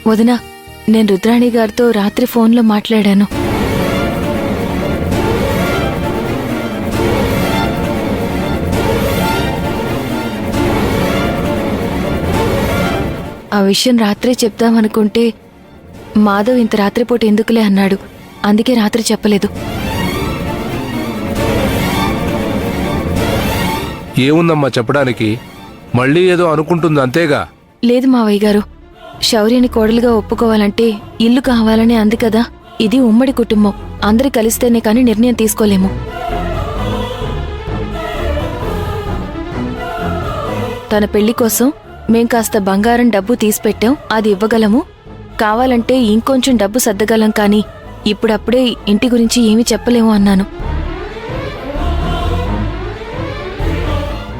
వదినా, నేను రుద్రాణి గారితో రాత్రి ఫోన్లో మాట్లాడాను. ఆ విషయం రాత్రే చెప్దామనుకుంటే మాధవ్ ఇంత రాత్రిపూట ఎందుకులే అన్నాడు. అందుకే రాత్రి చెప్పలేదు. ఏముందమ్మా చెప్పడానికి? మళ్ళీ ఏదో అనుకుంటుంది అంతేగా. లేదు మావయ్య గారు, శౌర్యని కోడలుగా ఒప్పుకోవాలంటే ఇల్లు కావాలని అంది కదా. ఇది ఉమ్మడి కుటుంబం, అందరి కలిస్తేనే కాని నిర్ణయం తీసుకోలేము. తన పెళ్లి కోసం మేం కాస్త బంగారం డబ్బు తీసిపెట్టాం, అది ఇవ్వగలము. కావాలంటే ఇంకొంచెం డబ్బు సర్దగలం, కానీ ఇప్పుడప్పుడే ఇంటి గురించి ఏమీ చెప్పలేము అన్నాను.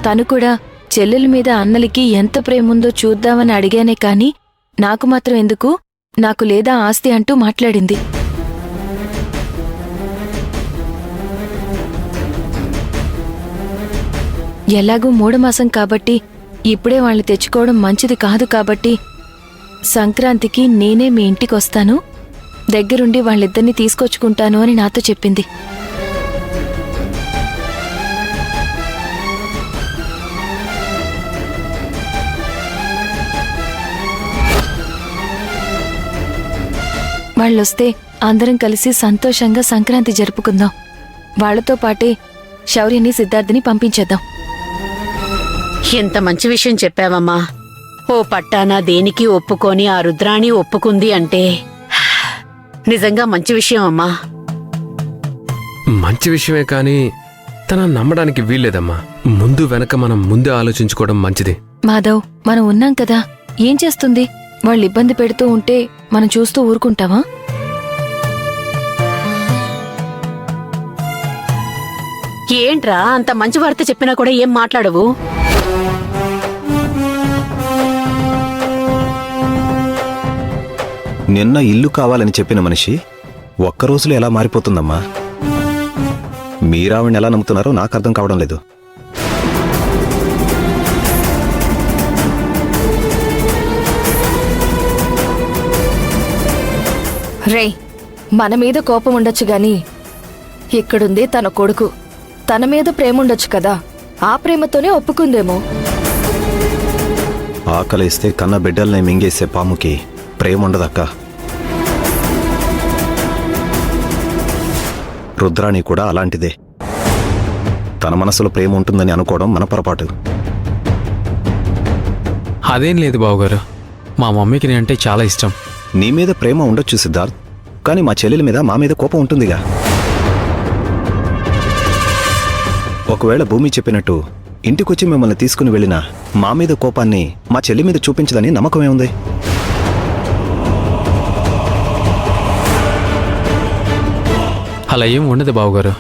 తను కూడా చెల్లెల మీద అన్నలకి ఎంత ప్రేముందో చూద్దామని అడిగానే కాని నాకు మాత్రం ఎందుకు, నాకు లేదా ఆస్తి అంటూ మాట్లాడింది. ఎలాగూ 3 మాసం కాబట్టి ఇప్పుడే వాళ్ళని తెచ్చుకోవడం మంచిది కాదు. కాబట్టి సంక్రాంతికి నేనే మీ ఇంటికొస్తాను, దగ్గరుండి వాళ్ళిద్దరినీ తీసుకొచ్చుకుంటాను అని నాతో చెప్పింది. వాళ్ళొస్తే అందరం కలిసి సంతోషంగా సంక్రాంతి జరుపుకుందాం. వాళ్లతో పాటే శౌర్యని సిద్ధార్థిని పంపించేద్దాం. ఎంత మంచి విషయం చెప్పావమ్మా. ఓ పట్టానా దేనికి ఒప్పుకొని ఆ రుద్రాణి ఒప్పుకుంది అంటే నిజంగా మంచి విషయం అమ్మా. మంచి విషయమే కానీ తన నమ్మడానికి వీల్లేదమ్మా. ముందు వెనక మనం ముందే ఆలోచించుకోవడం మంచిది. మాధవ్, మనం ఉన్నాం కదా, ఏం చేస్తుంది? వాళ్ళు ఇబ్బంది పెడుతూ ఉంటే మనం చూస్తూ ఊరుకుంటావా? ఏంట్రా అంత మంచి వార్త చెప్పినా కూడా ఏం మాట్లాడవు? నిన్న ఇల్లు కావాలని చెప్పిన మనిషి ఒక్కరోజులో ఎలా మారిపోతుందమ్మా? మీరావిని ఎలా నమ్ముతున్నారో నాకు అర్థం కావడం లేదు. రే, మన మీద కోపం ఉండొచ్చు గాని ఇక్కడుంది తన కొడుకు. తన మీద ప్రేమ ఉండొచ్చు కదా, ఆ ప్రేమతోనే ఒప్పుకుందేమో. ఆకలిస్తే కన్న బిడ్డల్ని మింగేసే పాముకి ప్రేమ ఉండదక్క. రుద్రాణి కూడా అలాంటిదే. తన మనసులో ప్రేమ ఉంటుందని అనుకోవడం మన పొరపాటు. అదేం లేదు బావగారు, మా మమ్మీకి నేనంటే చాలా ఇష్టం. నీ మీద ప్రేమ ఉండొచ్చు సిద్ధార్థ్, కానీ మా చెల్లెల మీద మా మీద కోపం ఉంటుందిగా. ఒకవేళ భూమి చెప్పినట్టు ఇంటికొచ్చి మిమ్మల్ని తీసుకుని వెళ్ళినా మా మీద కోపాన్ని మా చెల్లి మీద చూపించదని నమ్మకమే ఉంది. అలా ఏం ఉండదు బావగారు.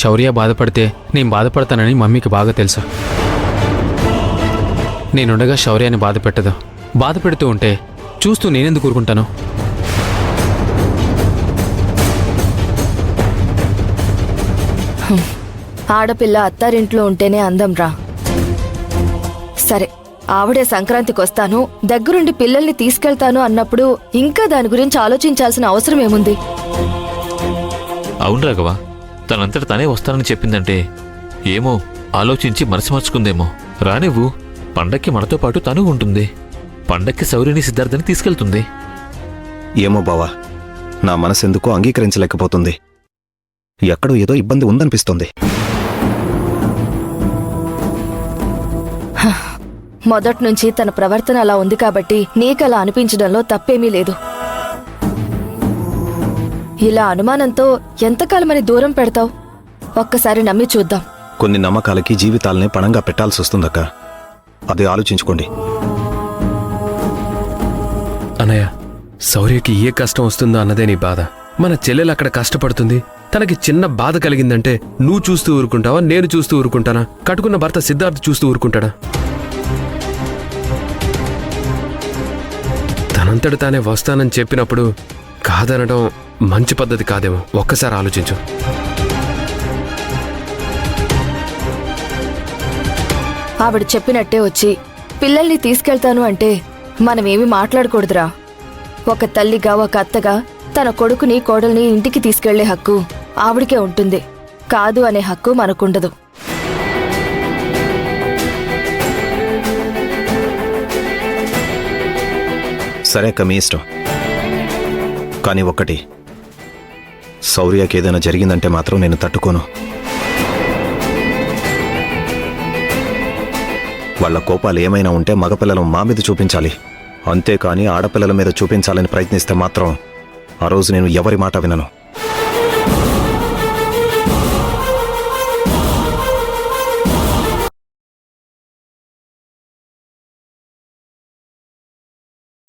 శౌర్య బాధపడితే నేను బాధపడతానని మమ్మీకి బాగా తెలుసు. నేనుండగా శౌర్యాన్ని బాధ పెట్టదు. బాధ పెడుతూ ఉంటే చూస్తూ నేనెందుకు ఊరుకుంటాను? ఆడపిల్ల అత్తారింట్లో ఉంటేనే అందం రా. సరే, ఆవిడే సంక్రాంతికొస్తాను, దగ్గరుండి పిల్లల్ని తీసుకెళ్తాను అన్నప్పుడు ఇంకా దాని గురించి ఆలోచించాల్సిన అవసరం ఏముంది? అవును రాఘవ, తనంతట తనే వస్తానని చెప్పిందంటే ఏమో ఆలోచించి మనసు మార్చుకుందేమో. రానివ్వు, పండక్కి మనతో పాటు తను ఉంటుంది. పండక్కి శౌర్యని సిద్ధార్థని తీసుకెళ్తుంది. ఏమో బావా, నా మనసెందుకో అంగీకరించలేకపోతుంది. ఎక్కడో ఏదో ఇబ్బంది ఉందనిపిస్తుంది. మొదట్నుంచి తన ప్రవర్తన అలా ఉంది కాబట్టి నీకలా అనిపించడంలో తప్పేమీ లేదు. ఇలా అనుమానంతో ఎంతకాలమని దూరం పెడతావు? ఒక్కసారి నమ్మి చూద్దాం. కొన్ని నమ్మకాలకి జీవితాలనే పణంగా పెట్టాల్సి వస్తుందక్క. అది ఆలోచించుకోండి. అన్నయ్య, శౌర్యకి ఏ కష్టం వస్తుందో అన్నదే నీ బాధ. మన చెల్లెలు అక్కడ కష్టపడుతుంది, తనకి చిన్న బాధ కలిగిందంటే నువ్వు చూస్తూ ఊరుకుంటావా, నేను చూస్తూ ఊరుకుంటానా? కట్టుకున్న భర్త సిద్ధార్థ్ చూస్తూ ఊరుకుంటాడా? తనంతట తానే వస్తానని చెప్పినప్పుడు కాదనడం మంచి పద్ధతి కాదేమో. ఒక్కసారి ఆలోచించు. ఆవిడ చెప్పినట్టే వచ్చి పిల్లల్ని తీసుకెళ్తాను అంటే మనమేమి మాట్లాడకూడదురా. ఒక తల్లిగా ఒక అత్తగా తన కొడుకుని కోడల్ని ఇంటికి తీసుకెళ్లే హక్కు ఆవిడికే ఉంటుంది. కాదు అనే హక్కు మనకుండదు. సరే అక్క, మీ ఇష్టం. కానీ ఒక్కటి, శౌర్యకి ఏదైనా జరిగిందంటే మాత్రం నేను తట్టుకోను. వాళ్ళ కోపాలు ఏమైనా ఉంటే మగపిల్లలు మా మీద చూపించాలి, అంతేకాని ఆడపిల్లల మీద చూపించాలని ప్రయత్నిస్తే మాత్రం ఆ రోజు నేను ఎవరి మాట వినను.